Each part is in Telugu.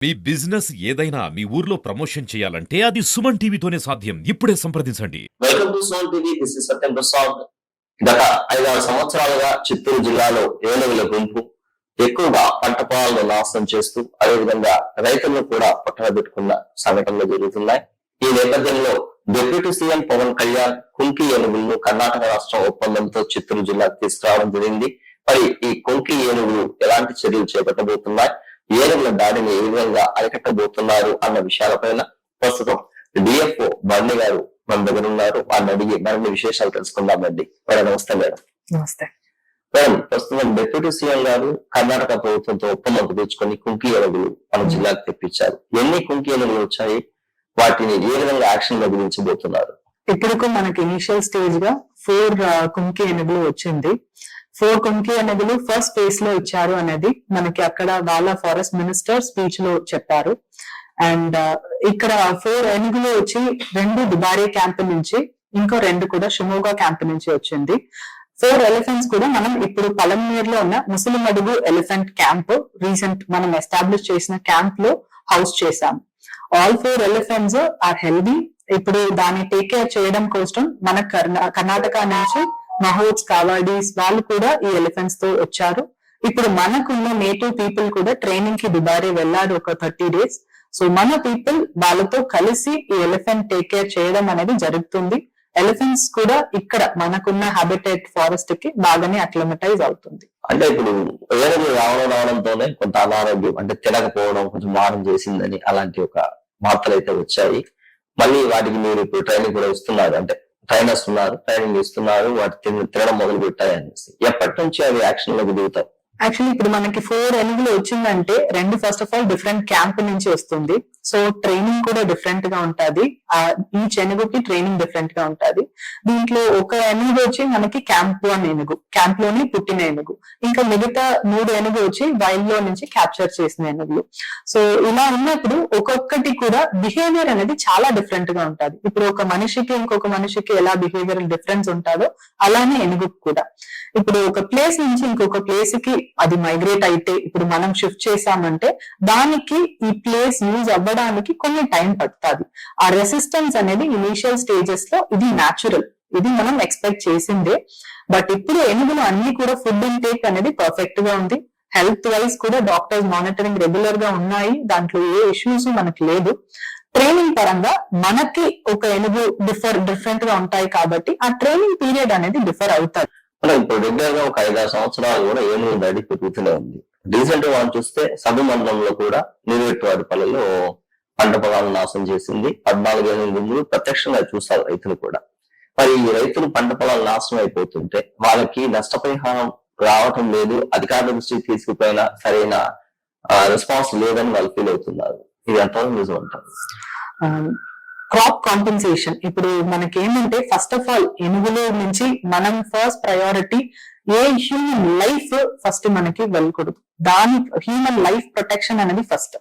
మీ బిజినెస్ ఏదైనా మీ ఊర్లో ప్రమోషన్ చేయాలంటే అది సుమన్ టీవీతోనే సాధ్యం. ఇప్పుడే సంప్రదించండి. Welcome to Suman TV. This is Satyam Prasad. గత 5-6 సంవత్సరాలుగా చిత్తూరు జిల్లాలో ఏనుగుల గుంపు ఎక్కువగా పంట పొలాలను నాశనం చేస్తూ అదేవిధంగా రైతులను కూడా పట్టణబెట్టుకున్న సంఘటనలు జరుగుతున్నాయి. ఈ నేపథ్యంలో డిప్యూటీ సీఎం పవన్ కళ్యాణ్ కుంకి ఏనుగులను కర్ణాటక రాష్ట్రం ఒప్పందంతో చిత్తూరు జిల్లాకు తీసుకురావడం జరిగింది. మరి ఈ కుంకి ఏనుగులు ఎలాంటి చర్యలు చేపట్టబోతున్నాయి, ఏనుగుల దాడిని ఏ విధంగా అరికట్టబోతున్నారు అన్న విషయాలపైన ప్రస్తుతం డిఎఫ్ఓ బండి గారు మన దగ్గర ఉన్నారు. వారిని అడిగి మరిన్ని విశేషాలు తెలుసుకుందామండి. మేడం నమస్తే. మేడం నమస్తే. మేడం, ప్రస్తుతం డిప్యూటీ సీఎం గారు కర్ణాటక ప్రభుత్వంతో ఒప్పందం కుదుర్చుకొని కుంకి ఏనుగులు మన జిల్లాకు తెప్పించారు. ఎన్ని కుంకి ఏనుగులు వచ్చాయి, వాటిని ఏ విధంగా యాక్షన్ లో గురించబోతున్నారు? ఇప్పటికు మనకి ఇనిషియల్ స్టేజ్ గా 4 కుంకి ఏనుగులు వచ్చింది. 4 కుంకి ఏనుగులు ఫస్ట్ ఫేజ్ లో ఇచ్చారు అనేది మనకి అక్కడ వాళ్ళ ఫారెస్ట్ మినిస్టర్ స్పీచ్ లో చెప్పారు. అండ్ ఇక్కడ 4 ఏనుగులు వచ్చి 2 దుబారే క్యాంప్ నుంచి, ఇంకో 2 కూడా షిమోగా క్యాంప్ నుంచి వచ్చింది. 4 ఎలిఫెంట్స్ కూడా మనం ఇప్పుడు పలమనేరులో ఉన్న ముసలిమడుగు ఎలిఫెంట్ క్యాంప్ రీసెంట్ మనం ఎస్టాబ్లిష్ చేసిన క్యాంప్ లో హౌస్ చేశాం. All 4 elephants are healthy. ఇప్పుడు దాన్ని టేక్ కేర్ చేయడం కోసం మన కర్ణాటక నుంచి మహోత్స్ కావాడీస్ వాళ్ళు కూడా ఈ ఎలిఫెంట్స్ తో వచ్చారు. ఇప్పుడు మనకున్న నేటివ్ పీపుల్ కూడా ట్రైనింగ్ కి దుబారే వెళ్ళారు ఒక 30 days. సో మన పీపుల్ వాళ్ళతో కలిసి ఈ ఎలిఫెంట్ టేక్ కేర్ చేయడం అనేది జరుగుతుంది. ఎలిఫెంట్స్ కూడా ఇక్కడ మనకున్న హ్యాబిటేట్ ఫారెస్ట్ కి బాగానే అక్లమటైజ్ అవుతుంది. అంటే ఇప్పుడు ఏనుగులు రావడంతోనే కొంత అనారోగ్యం, అంటే తినకపోవడం, కొంచెం మారం చేసిందని అలాంటి ఒక వార్తలు అయితే వచ్చాయి. మళ్ళీ వాటికి మీరు ఇప్పుడు ట్రైనింగ్ కూడా ఇస్తున్నారు, అంటే ట్రైనర్స్ ఉన్నారు, ట్రైనింగ్ ఇస్తున్నారు, వాటి తినడం మొదలు పెట్టాయి అనేసి. ఎప్పటి నుంచి అవి యాక్షన్ లోకి దిగుతాయి? యాక్చువల్లీ ఇప్పుడు మనకి 4 ఏనుగులు వచ్చిందంటే 2 first of all different camp నుంచి వస్తుంది. సో ట్రైనింగ్ కూడా డిఫరెంట్ గా ఉంటది. ఈచ్ ఏనుగుకి ట్రైనింగ్ డిఫరెంట్ గా ఉంటది. దీంట్లో ఒక ఏనుగు వచ్చి మనకి క్యాంప్ 1 ఏనుగు, క్యాంప్ లోని పుట్టిన ఏనుగు. ఇంకా మిగతా 3 ఏనుగు వచ్చి వైల్డ్ లో నుంచి క్యాప్చర్ చేసిన ఏనుగులు. సో ఇలా ఉన్నప్పుడు ఒక్కొక్కటి కూడా బిహేవియర్ అనేది చాలా డిఫరెంట్ గా ఉంటది. ఇప్పుడు ఒక మనిషికి ఇంకొక మనిషికి ఎలా బిహేవియర్ డిఫరెన్స్ ఉంటుందో అలానే ఏనుగు కూడా. ఇప్పుడు ఒక ప్లేస్ నుంచి ఇంకొక ప్లేస్ కి అది మైగ్రేట్ అయితే, ఇప్పుడు మనం షిఫ్ట్ చేసామంటే దానికి ఈ ప్లేస్ యూజ్ అవ్వడానికి కొన్ని టైం పడుతుంది. ఆ రెసిస్టెన్స్ అనేది ఇనీషియల్ స్టేజెస్ లో ఇది న్యాచురల్, ఇది మనం ఎక్స్పెక్ట్ చేసిందే. బట్ ఇప్పుడు ఏనుగులు అన్ని కూడా ఫుడ్ ఇంటేక్ అనేది పర్ఫెక్ట్ గా ఉంది. హెల్త్ వైజ్ కూడా డాక్టర్స్ మానిటరింగ్ రెగ్యులర్ గా ఉన్నాయి. దాంట్లో ఏ ఇష్యూస్ మనకు లేదు. ట్రైనింగ్ పరంగా మనకి ఒక ఏనుగు డిఫరెంట్ గా ఉంటాయి కాబట్టి ఆ ట్రైనింగ్ పీరియడ్ అనేది డిఫర్ అవుతుంది. మనం ఇప్పుడు రెగ్యులర్ గా ఒక 5-6 సంవత్సరాలు కూడా ఏనుగుల దాడి పెరుగుతూనే ఉంది. రీసెంట్ గా మనం చూస్తే సభ మండలంలో కూడా నీరువెట్టువారిపల్లెలో పంట పొలాలను నాశనం చేసింది. 14 ఏనుగులు ప్రత్యక్షంగా చూస్తారు రైతులు కూడా. మరి ఈ రైతులు పంట పొలాలు నాశనం అయిపోతుంటే వాళ్ళకి నష్టపరిహారం రావటం లేదు, అధికారుల దృష్టికి తీసుకుపోయినా సరైన రెస్పాన్స్ లేదని వాళ్ళు ఫీల్ అవుతున్నారు. ఇది ఎంతవరకు నిజం అంటారు? క్రాప్ కాంపెన్సేషన్ ఇప్పుడు మనకేంటంటే ఫస్ట్ ఆఫ్ ఆల్ ఏనుగుల నుంచి మనం first priority a human life first మనకి వెళ్ళకూడదు. దాని హ్యూమన్ లైఫ్ ప్రొటెక్షన్ అనేది ఫస్ట్.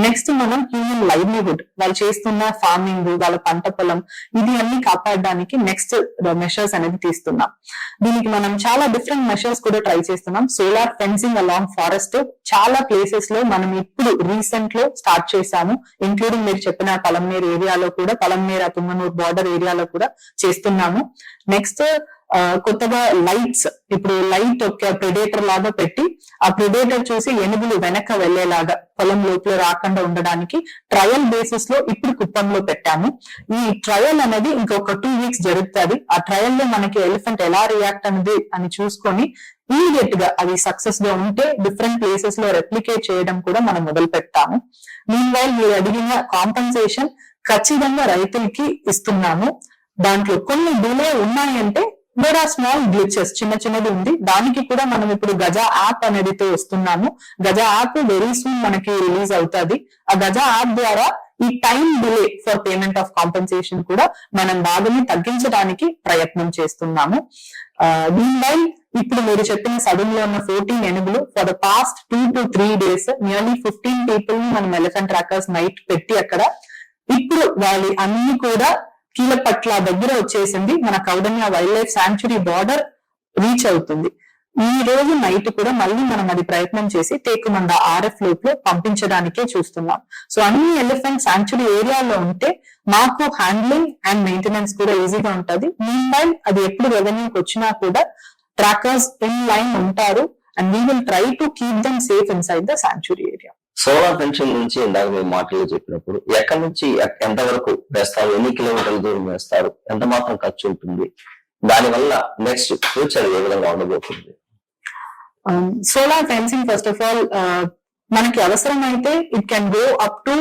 నెక్స్ట్ మనం హ్యూమన్ లైవ్లీహుడ్, వాళ్ళు చేస్తున్న ఫార్మింగ్, వాళ్ళ పంట పొలం, ఇది అన్ని కాపాడడానికి నెక్స్ట్ మెషర్స్ అనేది తీస్తున్నాం. దీనికి మనం చాలా డిఫరెంట్ మెషర్స్ కూడా ట్రై చేస్తున్నాం. సోలార్ ఫెన్సింగ్ అలాంగ్ ఫారెస్ట్ చాలా ప్లేసెస్ లో మనం ఇప్పుడు రీసెంట్ లో స్టార్ట్ చేశాము. ఇంక్లూడింగ్ మీరు చెప్పిన పలమనేరు ఏరియాలో కూడా, పలమనేరు తుంగనూరు బార్డర్ ఏరియాలో కూడా చేస్తున్నాము. నెక్స్ట్ కొత్తగా లైట్స్, ఇప్పుడు లైట్ ఒక ప్రెడేటర్ లాగా పెట్టి ఆ ప్రెడేటర్ చూసి ఏనుగులు వెనక వెళ్లేలాగా పొలం లోపల రాకుండా ఉండడానికి ట్రయల్ బేసిస్ లో ఇప్పుడు కుప్పంలో పెట్టాము. ఈ ట్రయల్ అనేది ఇంకొక 2 weeks జరుగుతుంది. ఆ ట్రయల్ లో మనకి ఎలిఫెంట్ ఎలా రియాక్ట్ అనేది అని చూసుకొని ఇమీడియట్ గా అది సక్సెస్ గా ఉంటే డిఫరెంట్ ప్లేసెస్ లో రెప్లికేట్ చేయడం కూడా మనం మొదలు పెడతాము. మీన్ వైల్ మీరు అడిగిన కాంపెన్సేషన్ ఖచ్చితంగా రైతులకి ఇస్తున్నాము. దాంట్లో కొన్ని డిలే ఉన్నాయంటే దేర్ ఆర్ స్మాల్ గ్లిచెస్, చిన్నది ఉంది. దానికి కూడా మనం ఇప్పుడు గజ యాప్ అనేదితో వస్తున్నాము. గజ యాప్ వెరీ సూన్ మనకి రిలీజ్ అవుతుంది. ఆ గజ యాప్ ద్వారా ఈ time delay for payment of compensation కూడా మనం బాగానే తగ్గించడానికి ప్రయత్నం చేస్తున్నాము. దీనివల్ల ఇప్పుడు మీరు చెప్పిన సడన్ లో ఉన్న 14 ఏనుగులు for the past 2 to 3 days nearly 15 people ని మనం ఎలిఫెంట్ ట్రాకర్స్ నైట్ పెట్టి అక్కడ ఇప్పుడు వాళ్ళు అన్ని కూడా కీలపట్ల దగ్గర వచ్చేసింది. మన Kaundinya wild life sanctuary border reach అవుతుంది. ఈ రోజు నైట్ కూడా మళ్ళీ మనం అది ప్రయత్నం చేసి తేకుమంద ఆర్ఎఫ్ లోప్ లో పంపించడానికే చూస్తున్నాం. సో అన్ని ఎలిఫెంట్ సాంక్చురీ ఏరియాలో ఉంటే మాకు హ్యాండ్లింగ్ అండ్ మెయింటెనెన్స్ కూడా ఈజీగా ఉంటది. మీన్ అది ఎప్పుడు రెవెన్యూకి వచ్చినా కూడా ట్రాకర్స్ ఇన్ లైన్ ఉంటారు and we will try to keep them safe inside the sanctuary area. Solar fencing నుంచి ఇందాక మీరు మాటలు చెప్పినప్పుడు ఎక్కడి నుంచి ఎంత వరకు వేస్తారు, ఎన్ని కిలోమీటర్ల దూరం వేస్తారు, ఎంత మాత్రం ఖర్చు ఉంటుంది, దానివల్ల నెక్స్ట్ ఫ్యూచర్ ఏ విధంగా ఉండబోతుంది? Solar fencing first of all మనకి అవసరమైతే it can go up to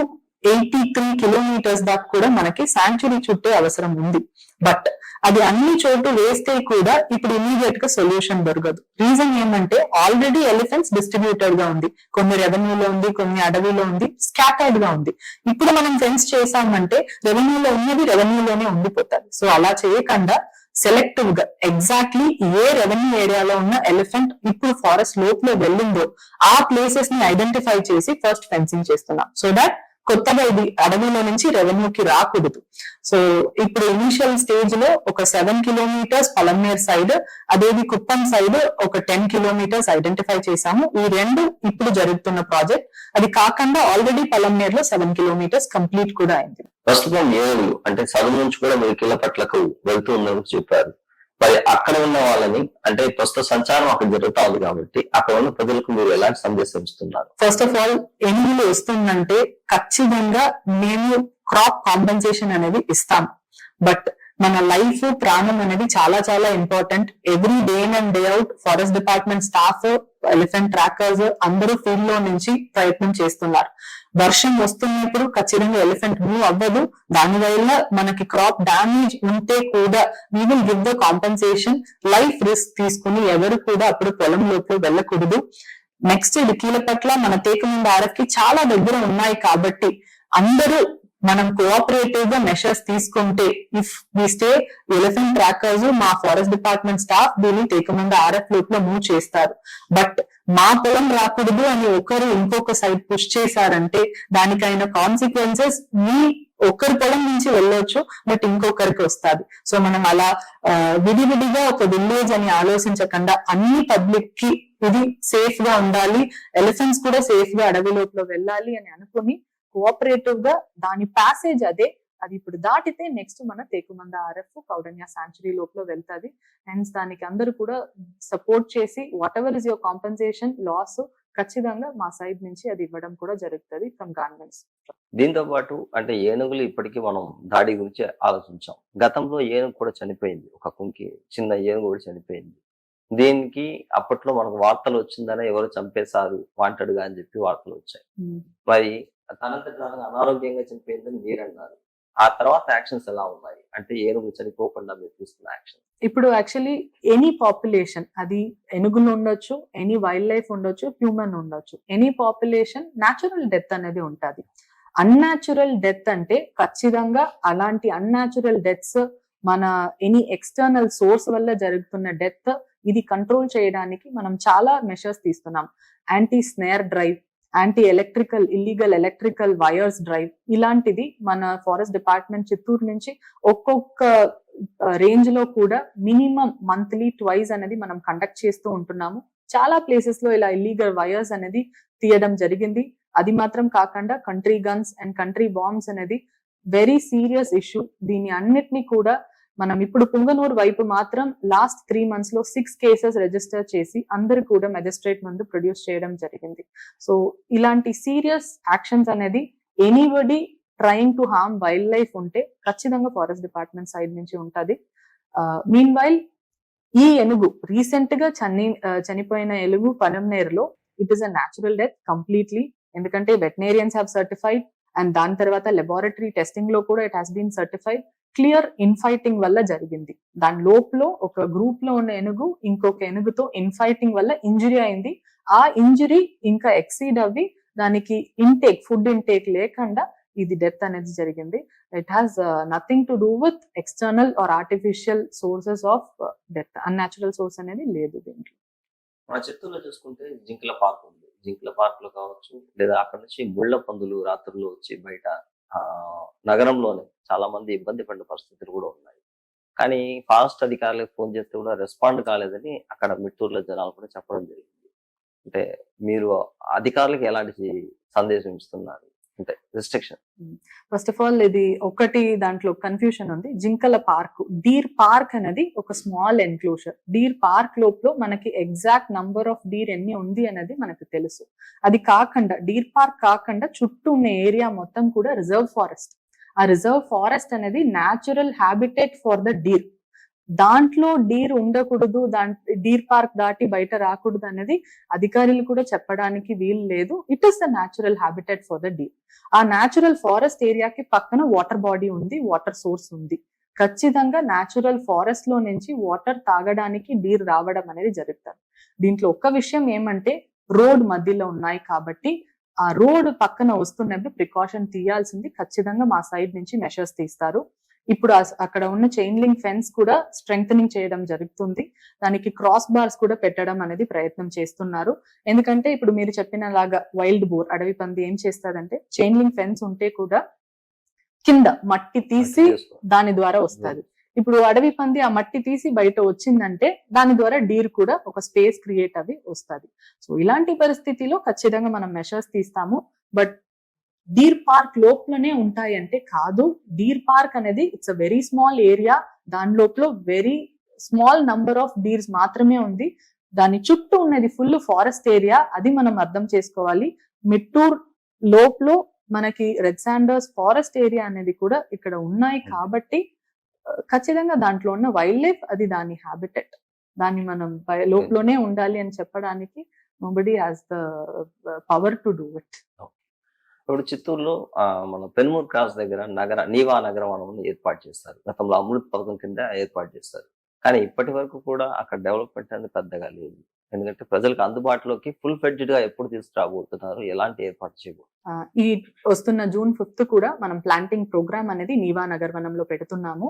83 kilometres దాకా కూడా మనకి సాంక్చురీ చుట్టే అవసరం ఉంది. బట్ అది అన్ని చోటు వేస్తే కూడా ఇప్పుడు ఇమీడియట్ గా సొల్యూషన్ దొరకదు. రీజన్ ఏమంటే ఆల్రెడీ ఎలిఫెంట్స్ డిస్ట్రిబ్యూటెడ్ గా ఉంది, కొన్ని రెవెన్యూలో ఉంది, కొన్ని అడవిలో ఉంది, స్కాటర్డ్ గా ఉంది. ఇప్పుడు మనం ఫెన్స్ చేసామంటే రెవెన్యూలో ఉన్నది రెవెన్యూలోనే ఉండిపోతారు. సో అలా చేయకుండా సెలెక్టివ్ గా ఎగ్జాక్ట్లీ ఏ రెవెన్యూ ఏరియాలో ఉన్న ఎలిఫెంట్ ఇప్పుడు ఫారెస్ట్ లోపల వెళ్ళిందో ఆ ప్లేసెస్ ని ఐడెంటిఫై చేసి ఫస్ట్ ఫెన్సింగ్ చేస్తున్నాం. సో దట్ కొత్తగా ఇది అడవిలో నుంచి రెవెన్యూకి రాకూడదు. సో ఇప్పుడు ఇనిషియల్ స్టేజ్ లో ఒక 7 కిలోమీటర్స్ పలమనేర్ సైడ్, అదేది కుప్పం సైడ్ ఒక 10 కిలోమీటర్స్ ఐడెంటిఫై చేశాము. ఈ రెండు ఇప్పుడు జరుగుతున్న ప్రాజెక్ట్. అది కాకుండా ఆల్రెడీ పలమనేర్ లో 7 కిలోమీటర్స్ కంప్లీట్ కూడా అయింది. ప్రస్తుతం ఏనుగులు అంటే చదువు నుంచి కూడా మీరు కిలపట్లకు వెళ్తూ ఉందని చెప్పారు. మరి అక్కడ ఉన్న వాళ్ళని అంటే ప్రస్తుత సంచారం అక్కడ జరుగుతా ఉంది కాబట్టి అక్కడ ఉన్న ప్రజలకు మీరు ఎలాంటి సందేశం ఇస్తున్నారు? ఫస్ట్ ఆఫ్ ఆల్ ఎనుగులు వస్తుందంటే ఖచ్చితంగా మేము క్రాప్ కాంపెన్సేషన్ అనేది ఇస్తాం. బట్ మన లైఫ్ ప్రాణం అనేది చాలా చాలా important. Every day and day out forest department staff, elephant trackers అందరూ ఫీల్డ్ లో నుంచి ప్రయత్నం చేస్తున్నారు. వర్షం వస్తున్నప్పుడు ఖచ్చితంగా ఎలిఫెంట్ మూవ్ అవ్వదు. దానివల్ల మనకి క్రాప్ డ్యామేజ్ ఉంటే కూడా we will give the compensation. Life risk తీసుకుని ఎవరు కూడా అప్పుడు పొలం లోపల వెళ్ళకూడదు. నెక్స్ట్ ఇది కీలపట్ల మన తేకముండ ఆర్ఎఫ్ కి చాలా దగ్గర ఉన్నాయి కాబట్టి అందరూ మనం కోఆపరేటివ్ గా మెషర్స్ తీసుకుంటే if we stay elephant trackers మా ఫారెస్ట్ డిపార్ట్మెంట్ స్టాఫ్ దీన్ని తేకముండ ఆర్ఎఫ్ లోపల మూవ్ చేస్తారు. బట్ మా పొలం రాకూడదు అని ఒకరు ఇంకొక సైడ్ పుష్ చేశారంటే దానికైన కాన్సిక్వెన్సెస్ మీ ఒకరి పొలం నుంచి వెళ్ళొచ్చు, బట్ ఇంకొకరికి వస్తుంది. సో మనం అలా విడివిడిగా ఒక విలేజ్ అని ఆలోచించకుండా అన్ని పబ్లిక్ కి ఇది సేఫ్ గా ఉండాలి, ఎలిఫెంట్స్ కూడా సేఫ్ గా అడవి లోపల వెళ్ళాలి అని అనుకుని కోఆపరేటివ్ గా దాని ప్యాసేజ్ అదే. అది ఇప్పుడు దాటితే నెక్స్ట్ మన తేకుమంద ఆర్ఎఫ్ కౌడన్య సాంచురీ లోపల వెళ్తాది. హెన్స్ దానికి అందరూ కూడా సపోర్ట్ చేసి whatever is your compensation loss ఖచ్చితంగా మా సైడ్ నుంచి అది ఇవ్వడం కూడా జరుగుతుంది ఫ్రమ్ గవర్నమెంట్స్. దీంతో పాటు అంటే ఏనుగులు ఇప్పటికీ మనం దాడి గురించి ఆలోచించాం. గతంలో ఏనుగు కూడా చనిపోయింది, ఒక కుంకి చిన్న ఏనుగు కూడా చనిపోయింది. దీనికి అప్పట్లో మనకు వార్తలు వచ్చిందనే ఎవరు చంపేశారు వాంటెడ్ గా అని చెప్పి వార్తలు వచ్చాయి. మరి తనంతట తానుగా అనారోగ్యంగా చనిపోయిందని మీరు అన్నారు. ఆ తర్వాత యాక్షన్స్ ఎలా ఉన్నాయి అంటే ఏనుగు చనిపోకుండా మీరు తీసుకున్న యాక్షన్? ఇప్పుడు యాక్చువల్లీ ఎనీ పాపులేషన్, అది ఏనుగులు ఉండొచ్చు, ఎనీ వైల్డ్ లైఫ్ ఉండొచ్చు, హ్యూమన్ ఉండొచ్చు, ఎనీ పాపులేషన్ న్యాచురల్ డెత్ అనేది ఉంటది. అన్యాచురల్ డెత్ అంటే ఖచ్చితంగా అలాంటి అన్యాచురల్ డెత్స్ మన ఎనీ ఎక్స్టర్నల్ సోర్స్ వల్ల జరుగుతున్న డెత్ ఇది కంట్రోల్ చేయడానికి మనం చాలా మెషర్స్ తీస్తున్నాం. Anti snare drive, anti electrical illegal electrical wires drive, ఇలాంటిది మన ఫారెస్ట్ డిపార్ట్మెంట్ చిత్తూరు నుంచి ఒక్కొక్క రేంజ్ లో కూడా మినిమం మంత్లీ ట్వైస్ అనేది మనం కండక్ట్ చేస్తూ ఉంటున్నాము. చాలా ప్లేసెస్ లో ఇలా ఇల్లీగల్ వైర్స్ అనేది తీయడం జరిగింది. అది మాత్రం కాకుండా country guns and country bombs అనేది వెరీ సీరియస్ ఇష్యూ. దీన్ని అన్నిటినీ కూడా మనం ఇప్పుడు పుంగనూరు వైపు మాత్రం లాస్ట్ 3 months లో 6 కేసెస్ రిజిస్టర్ చేసి అందరు కూడా మెజిస్ట్రేట్ ముందు ప్రొడ్యూస్ చేయడం జరిగింది. సో ఇలాంటి సీరియస్ యాక్షన్స్ అనేది anybody trying to harm wild life ఉంటే ఖచ్చితంగా ఫారెస్ట్ డిపార్ట్మెంట్ సైడ్ నుంచి ఉంటది. మీన్ వైల్ ఈ ఏనుగు రీసెంట్ గా చనిపోయిన ఏనుగు పనమనేరులో it is a natural death completely. ఎందుకంటే వెటనరియన్స్ హ్యావ్ సర్టిఫైడ్ అండ్ దాని తర్వాత లెబారెటరీ టెస్టింగ్ లో కూడా it has been certified. Clear infighting వల్ల జరిగింది. దాని లోపల ఒక గ్రూప్ లో ఉన్న ఏనుగు ఇంకొక ఏనుగుతో ఇన్ఫైటింగ్ వల్ల ఇంజురీ అయింది. ఆ ఇంజురీ ఇంకా ఎక్సీడ్ అవ్వి దానికి ఫుడ్ ఇంటేక్ లేకుండా ఇది డెత్ అనేది జరిగింది. It has nothing to do with external or artificial sources of death. Unnatural source అనేది లేదు దీంట్లో. మన చిత్తూరులో చూసుకుంటే జింకల పార్క్ ఉంది. జింకల పార్క్ లో కావచ్చు లేదా అక్కడ నుంచి ముళ్ళ పందులు రాత్రుల్లో వచ్చి బయట నగరంలోనే చాలా మంది ఇబ్బంది పడిన పరిస్థితులు కూడా ఉన్నాయి. కానీ ఫారెస్ట్ అధికారులకు ఫోన్ చేస్తే కూడా రెస్పాండ్ కాలేదని అక్కడ మిట్టూరులో జనాలు కూడా చెప్పడం జరిగింది. అంటే మీరు అధికారులకు ఎలాంటి సందేశం ఇస్తున్నారు? అంటే రిస్ట్రిక్షన్. ఫస్ట్ ఆఫ్ ఆల్ ఇది ఒకటి దాంట్లో కన్ఫ్యూషన్ ఉంది. జింకల పార్క్, డీర్ పార్క్ అనేది ఒక స్మాల్ ఎన్క్లోజర్. డీర్ పార్క్ లోపల మనకి ఎగ్జాక్ట్ నంబర్ ఆఫ్ డీర్ ఎన్ని ఉంది అనేది మనకు తెలుసు. అది కాకుండా డీర్ పార్క్ కాకుండా చుట్టూ ఉన్న ఏరియా మొత్తం కూడా రిజర్వ్ ఫారెస్ట్. ఆ రిజర్వ్ ఫారెస్ట్ అనేది natural habitat for the deer. దాంట్లో డీర్ ఉండకూడదు, డీర్ పార్క్ దాటి బయట రాకూడదు అనేది అధికారులు కూడా చెప్పడానికి వీలు లేదు. It is the natural habitat for the deer. ఆ న్యాచురల్ ఫారెస్ట్ ఏరియాకి పక్కన వాటర్ బాడీ ఉంది, వాటర్ సోర్స్ ఉంది. ఖచ్చితంగా న్యాచురల్ ఫారెస్ట్ లో నుంచి వాటర్ తాగడానికి డీర్ రావడం అనేది జరుగుతుంది. దీంట్లో ఒక్క విషయం ఏమంటే రోడ్ మధ్యలో ఉన్నాయి కాబట్టి ఆ రోడ్ పక్కన వస్తున్నప్పుడు ప్రికాషన్ తీయాల్సింది. ఖచ్చితంగా మా సైడ్ నుంచి మెషర్స్ తీస్తారు. ఇప్పుడు అక్కడ ఉన్న చైన్ లింక్ ఫెన్స్ కూడా స్ట్రెంగ్ చేయడం జరుగుతుంది. దానికి క్రాస్ బార్స్ కూడా పెట్టడం అనేది ప్రయత్నం చేస్తున్నారు. ఎందుకంటే ఇప్పుడు మీరు చెప్పినలాగా వైల్డ్ బోర్, అడవి పంది ఏం చేస్తాదంటే చైన్ లింక్ ఫెన్స్ ఉంటే కూడా కింద మట్టి తీసి దాని ద్వారా వస్తుంది. ఇప్పుడు అడవి పంది ఆ మట్టి తీసి బయట వచ్చిందంటే దాని ద్వారా డీర్ కూడా ఒక స్పేస్ క్రియేట్ అవి వస్తుంది. సో ఇలాంటి పరిస్థితిలో ఖచ్చితంగా మనం మెషర్స్ తీస్తాము. బట్ డీర్ పార్క్ లోపలనే ఉంటాయి అంటే కాదు. డీర్ పార్క్ అనేది it's a very small area. దాని లోపల very small number of deers మాత్రమే ఉంది. దాని చుట్టూ ఉన్నది ఫుల్ ఫారెస్ట్ ఏరియా. అది మనం అర్థం చేసుకోవాలి. మిట్టూర్ లోపల మనకి రెడ్ శాండర్స్ ఫారెస్ట్ ఏరియా అనేది కూడా ఇక్కడ ఉన్నాయి కాబట్టి ఖచ్చితంగా దాంట్లో ఉన్న వైల్డ్ లైఫ్ అది దాని హ్యాబిటెట్. దాన్ని మనం లోపలనే ఉండాలి అని చెప్పడానికి nobody has the power to do it. ఇప్పుడు చిత్తూరులో మన పెన్మూర్ క్రాస్ దగ్గర నీవా నగరం ఏర్పాటు చేస్తారు. గతంలో అమృత్ పథకం కింద ఏర్పాటు చేస్తారు. కానీ ఇప్పటి వరకు కూడా అక్కడ డెవలప్మెంట్ అనేది పెద్దగా లేదు. ఎందుకంటే ప్రజలకు అందుబాటులోకి ఫుల్ ఫ్లెడ్జ్డ్ గా ఎప్పుడు తీసుకురాబోతున్నారు, ఎలాంటి ఏర్పాటు చేయబోతున్నారు? ఈ వస్తున్న June 5th కూడా మనం ప్లాంటింగ్ ప్రోగ్రామ్ అనేది నీవా నగర్వనంలో పెడుతున్నాము.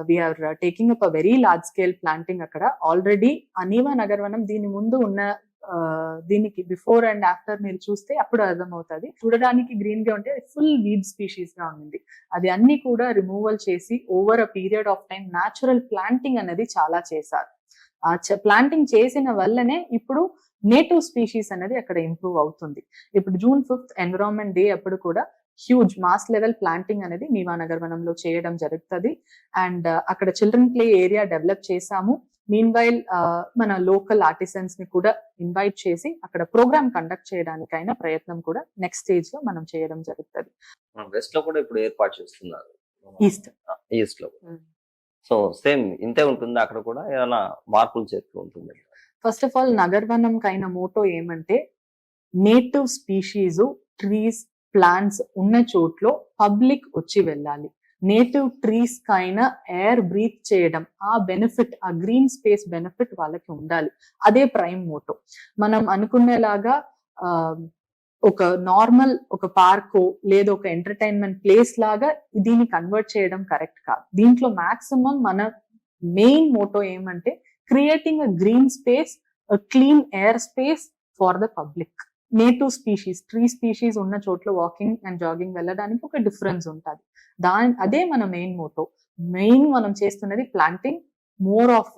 We're taking up a very large scale planting అక్కడ. ఆల్రెడీ ఆ నీవా నగర్వనం దీని ముందు ఉన్న దీనికి బిఫోర్ అండ్ ఆఫ్టర్ మీరు చూస్తే అప్పుడు అర్థమవుతుంది. చూడడానికి గ్రీన్ గా ఉంటే ఫుల్ వీడ్ స్పీషీస్ గా ఉంది. అది అన్ని కూడా రిమూవల్ చేసి over a period of time natural planting అనేది చాలా చేశారు. ఆ ప్లాంటింగ్ చేసిన వల్లనే ఇప్పుడు నేటివ్ స్పీషీస్ అనేది అక్కడ ఇంప్రూవ్ అవుతుంది. ఇప్పుడు June 5th ఎన్విరాన్మెంట్ డే అప్పుడు కూడా హ్యూజ్ మాస్ లెవెల్ ప్లాంటింగ్ అనేది నీవా నగర్వనంలో చేయడం జరుగుతుంది. అండ్ అక్కడ చిల్డ్రన్ ప్లే ఏరియా డెవలప్ చేశాము. మీన్ వైల్ మన లోకల్ ఆర్టిసన్స్ ని కూడా ఇన్వైట్ చేసి అక్కడ ప్రోగ్రామ్ కండక్ట్ చేయడానికైనా ప్రయత్నం కూడా నెక్స్ట్ స్టేజ్ లో మనం చేయడం జరుగుతుంది. వెస్ట్ లో కూడా ఇప్పుడు ఏర్పాటు చేస్తున్నారు. ఈస్ట్ లో సో సేమ్ ఇంతే ఉంటుంది. అక్కడ కూడా ఏమైనా మార్పులు చేస్తూ ఉంటుంది? ఫస్ట్ ఆఫ్ ఆల్ నగర్వనం కైనా మోటో ఏమంటే నేటివ్ స్పీషీస్, ట్రీస్, ప్లాంట్స్ ఉన్న చోట్లో పబ్లిక్ వచ్చి వెళ్ళాలి. నేటివ్ ట్రీస్ కైనా ఎయిర్ బ్రీత్ చేయడం, ఆ బెనిఫిట్, ఆ గ్రీన్ స్పేస్ బెనిఫిట్ వాళ్ళకి ఉండాలి. అదే ప్రైమ్ మోటో. మనం అనుకునేలాగా ఒక నార్మల్ ఒక పార్క్ లేదా ఒక ఎంటర్టైన్మెంట్ ప్లేస్ లాగా దీన్ని కన్వర్ట్ చేయడం కరెక్ట్ కాదు. దీంట్లో మాక్సిమం మన మెయిన్ మోటో ఏమంటే creating a green space, a clean air space for the public. Native species, tree species ఉన్న చోట్ల వాకింగ్ అండ్ జాగింగ్ వెళ్ళడానికి ఒక డిఫరెన్స్ ఉంటుంది. అదే మన మెయిన్ మోటో. మెయిన్ మనం చేస్తున్నది planting, more of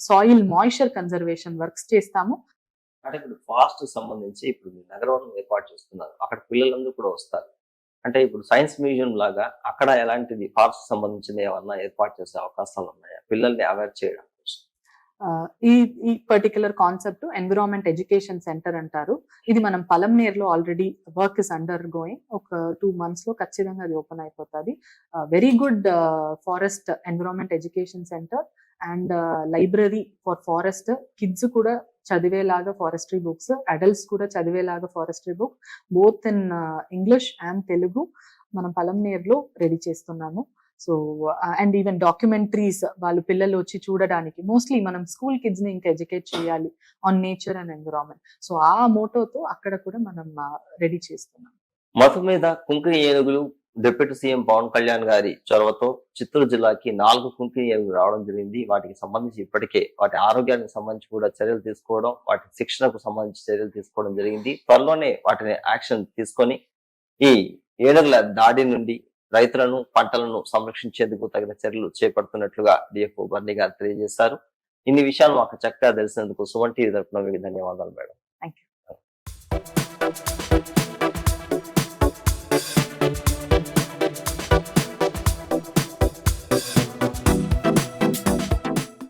soil moisture conservation works చేస్తాము. అంటే ఇప్పుడు ఫారెస్ట్ సంబంధించి ఇప్పుడు నగరవనం ఏర్పాటు చేస్తున్నారు. అక్కడ పిల్లలందరూ కూడా వస్తారు. అంటే ఇప్పుడు సైన్స్ మ్యూజియం లాగా అక్కడ ఎలాంటిది ఫారెస్ట్ సంబంధించిన ఏమన్నా ఏర్పాటు చేసే అవకాశాలు ఉన్నాయా పిల్లల్ని అవేర్ చేయడం? ఈ particular concept environment education centre అంటారు. ఇది మనం పలంనేరులో already work is under going. ఒక 2 months లో ఖచ్చితంగా అది ఓపెన్ అయిపోతుంది. Very good forest environment education centre and library for forest. Kids కూడా చదివేలాగా ఫారెస్ట్రీ బుక్స్, అడల్ట్స్ కూడా చదివేలాగా forestry book, both in English and Telugu మనం పలంనేరులో రెడీ చేస్తున్నాము. సో అండ్ ఈవెన్ డాక్యుమెంటరీస్ వాళ్ళు పిల్లలు వచ్చి చూడడానికి. మోస్ట్లీ మనం స్కూల్ కిడ్స్ ని ఇంకా ఎడ్యుకేట్ చేయాలి on nature and environment. So ఆ మోటోతో అక్కడ కూడా మనం రెడీ చేస్తున్నాం. మత మీద కుంకుని ఏనుగులు డిప్యూటీ సీఎం పవన్ కళ్యాణ్ గారి చొరవతో చిత్తూరు జిల్లాకి 4 కుంకుని ఏనుగులు రావడం జరిగింది. వాటికి సంబంధించి ఇప్పటికే వాటి ఆరోగ్యానికి సంబంధించి కూడా చర్యలు తీసుకోవడం, వాటి శిక్షణకు సంబంధించి చర్యలు తీసుకోవడం జరిగింది. త్వరలోనే వాటిని యాక్షన్ తీసుకొని ఈ ఏనుగుల దాడి నుండి రైతులను పంటలను సంరక్షించేందుకు తగిన చర్యలు చేపడుతున్నట్లుగా డిఎఫ్ఓ బర్నీ గారు తెలియజేశారు. ఇన్ని విషయాలు మాకు చక్కగా తెలిసినందుకు సుమన్ టీవీ తరపున మీకు ధన్యవాదాలు మేడం.